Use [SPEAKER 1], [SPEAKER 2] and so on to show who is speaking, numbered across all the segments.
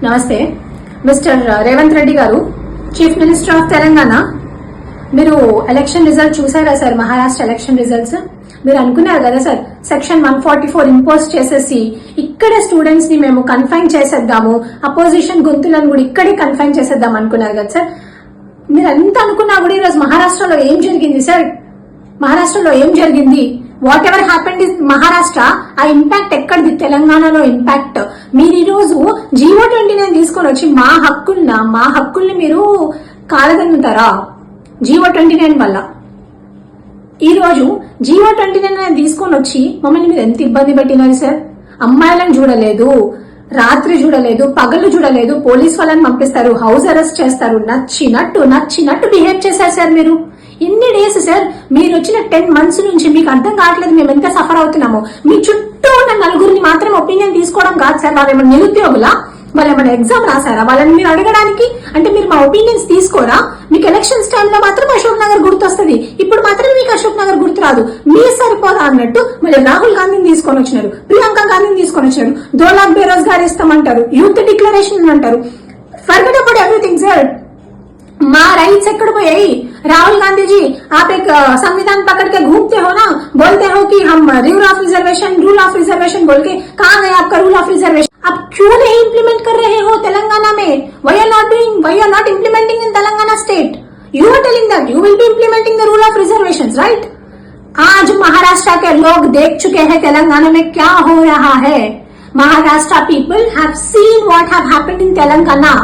[SPEAKER 1] నమస్తే మిస్టర్ రేవంత్ రెడ్డి గారు, chief minister of Telangana. మీరు ఎలక్షన్ రిజల్ట్ చూసారా సార్? మహారాష్ట్ర ఎలక్షన్ రిజల్ట్స్ మీరు అనుకున్నారు కదా సార్, సెక్షన్ 144 ఇంపోజ్ చేసేసి ఇక్కడే స్టూడెంట్స్ ని మేము కన్ఫైన్ చేసేద్దాము, అపోజిషన్ గొంతులను కూడా ఇక్కడే కన్ఫైన్ చేసేద్దాం అనుకున్నారు కదా సార్. మీరు ఎంత అనుకున్నా కూడా ఈరోజు మహారాష్ట్రలో ఏం జరిగింది సార్? మహారాష్ట్రలో ఏం జరిగింది? What ever happened is Maharashtra, ఆ ఇంపాక్ట్ ఎక్కడిది? తెలంగాణలో ఇంపాక్ట్. మీరు ఈ రోజు జీవో 29 తీసుకొని వచ్చి మా హక్కుల్ని మీరు కాలదన్నుతారా? జీవో 29 వల్ల ఈ రోజు జీవో 29 తీసుకొని వచ్చి మమ్మల్ని మీరు ఎంత ఇబ్బంది పెట్టినారు సార్. అమ్మాయిలను చూడలేదు, రాత్రి చూడలేదు, పగలు చూడలేదు, పోలీస్ వాళ్ళని పంపిస్తారు, హౌస్ అరెస్ట్ చేస్తారు, నచ్చినట్టు బిహేవ్ చేశారు సార్. మీరు ఎన్ని డేస్ సార్? మీరు వచ్చిన 10 months నుంచి మీకు అర్థం కావట్లేదు మేము ఎంత సఫర్ అవుతున్నామో. మీ చుట్టూ ఉన్న నలుగురిని మాత్రం ఒపీనియన్ తీసుకోవడం కాదు సార్. వాళ్ళు ఏమైనా నిరుద్యోగులా? వాళ్ళు ఏమైనా ఎగ్జామ్ రాశారా? వాళ్ళని మీరు అడగడానికి అంటే మీరు మా ఒపీనియన్స్ తీసుకోరా? మీకు ఎలక్షన్స్ టైంలో మాత్రం అశోక్ నగర్ గుర్తొస్తుంది, ఇప్పుడు మాత్రం మీకు అశోక్ నగర్ గుర్తు రాదు. మీరు సరిపోదా అన్నట్టు మళ్ళీ రాహుల్ గాంధీని తీసుకొని వచ్చినారు, ప్రియాంక గాంధీని తీసుకొని వచ్చినారు, 2 लाख బేరోజ్గార్ ఇస్తామంటారు, యూత్ డిక్లరేషన్ అంటారు. Forget about everything sir. మా రైట్స్ ఎక్కడ పోయాయి? राहुल गांधी जी, आप एक संविधान पकड़ के घूमते हो ना, बोलते हो कि हम रूल ऑफ रिजर्वेशन बोल के, कहाँ गया आपका रूल ऑफ रिजर्वेशन? आप क्यों नहीं इम्प्लीमेंट कर रहे हो तेलंगाना में? why you are not implementing in Telangana state? You are telling that you will be implementing the rule of reservations, right? आज महाराष्ट्र के लोग देख चुके हैं तेलंगाना में क्या हो रहा है. Maharashtra people have seen what have happened in Telangana.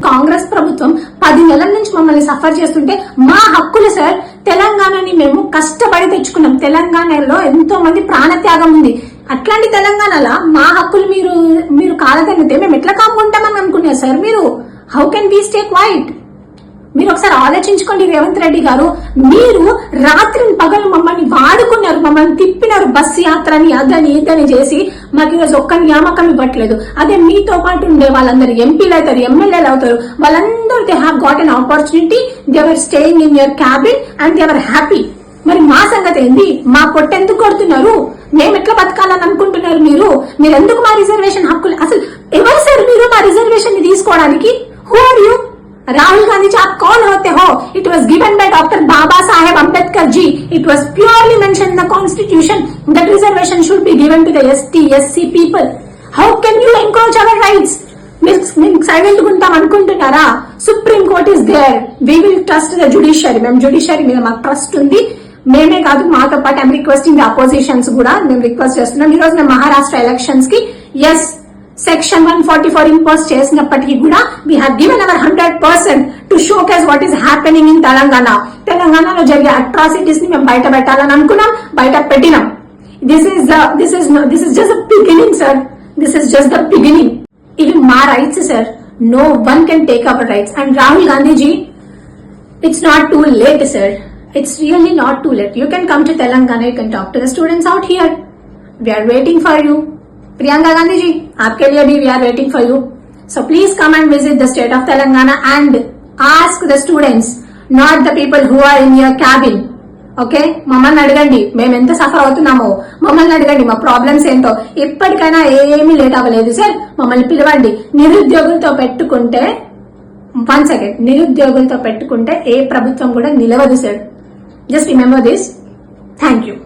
[SPEAKER 1] Congress ప్రభుత్వం 10 నెలల నుంచి మమ్మల్ని సఫర్ చేస్తుంటే మా హక్కులు సార్. తెలంగాణని మేము కష్టపడి తెచ్చుకున్నాం. తెలంగాణలో ఎంతో మంది ప్రాణత్యాగం ఉంది. అట్లాంటి తెలంగాణలో మా హక్కులు మీరు కాలదన్నితే మేము ఎట్లా కాముకుంటామని అనుకున్నారు సార్ మీరు? How can be stay quiet? మీరు ఒకసారి ఆలోచించుకోండి రేవంత్ రెడ్డి గారు. మీరు రాత్రి పగలు మమ్మల్ని వాడుకున్నారు, మమ్మల్ని తిప్పినారు, బస్ యాత్రని అదని ఇదని చేసి మాకు ఈరోజు ఒక్క నియామకం ఇవ్వట్లేదు. అదే మీతో పాటు ఉండే వాళ్ళందరూ ఎంపీలు అవుతారు, ఎమ్మెల్యేలు అవుతారు, వాళ్ళందరూ they have got an opportunity, they are staying in your cabin and they are happy. మరి మా సంగతి ఏంది? మా పొట్టెందుకు కొడుతున్నారు? మేము ఎట్లా బతకాలని అనుకుంటున్నారు మీరు? ఎందుకు మా రిజర్వేషన్ హక్కులు? అసలు ఎవరు సార్ మీరు మా రిజర్వేషన్ ని తీసుకోవడానికి? Who are you? Rahul Gandhi ji, आप कौन होते हो? It was given by Dr. Baba Saheb Ambedkar ji. It was purely mentioned in the constitution that reservation should be given to the ST, SC people. How can you encroach our rights? మీరు silent ఉంటాం అనుకుంటున్నారా? Supreme court is there. We will trust the judiciary. మేము judiciary మీద మాకు trust ఉంది. మేమే కాదు, మాతో పాటు ఐఎమ్ రిక్వెస్టింగ్ ద అపోజిషన్స్ కూడా మేము రిక్వెస్ట్ చేస్తున్నాం. ఈ రోజు మేము మహారాష్ట్ర ఎలక్షన్స్ కి సెక్షన్ 144 ఇంపోజ్ చేసినప్పటికీ కూడా we have given our 100% to showcase what is happening in Telangana. తెలంగాణలో జరిగే అట్రాసిటీస్ ని మేము బయట పెట్టాలని అనుకున్నాం, బయట పెట్టినాం. This is just the beginning sir. This is just the beginning. ఇవి మా rights sir. No one can take our rights. And Rahul Gandhiji, it's not too late sir. It's really not too late. You can come to Telangana, you can talk to the students out here. We are waiting for you. Priyanka Gandhi ji, आपके लिए भी we are waiting for you. So please come and visit the state of Telangana and ask the students, not the people who are in your cabin. Okay, మమ్మల్ని అడగండి మేము ఎంత suffer అవుతున్నామో. మమ్మల్ని అడగండి మా ప్రాబ్లమ్స్ ఏంటో. ఇప్పటికైనా ఏమీ లేట్ అవ్వలేదు సార్. మమ్మల్ని పిలవండి. నిరుద్యోగులతో పెట్టుకుంటే నిరుద్యోగులతో పెట్టుకుంటే ఏ ప్రభుత్వం కూడా నిలవదు sir. Just remember this. Thank you.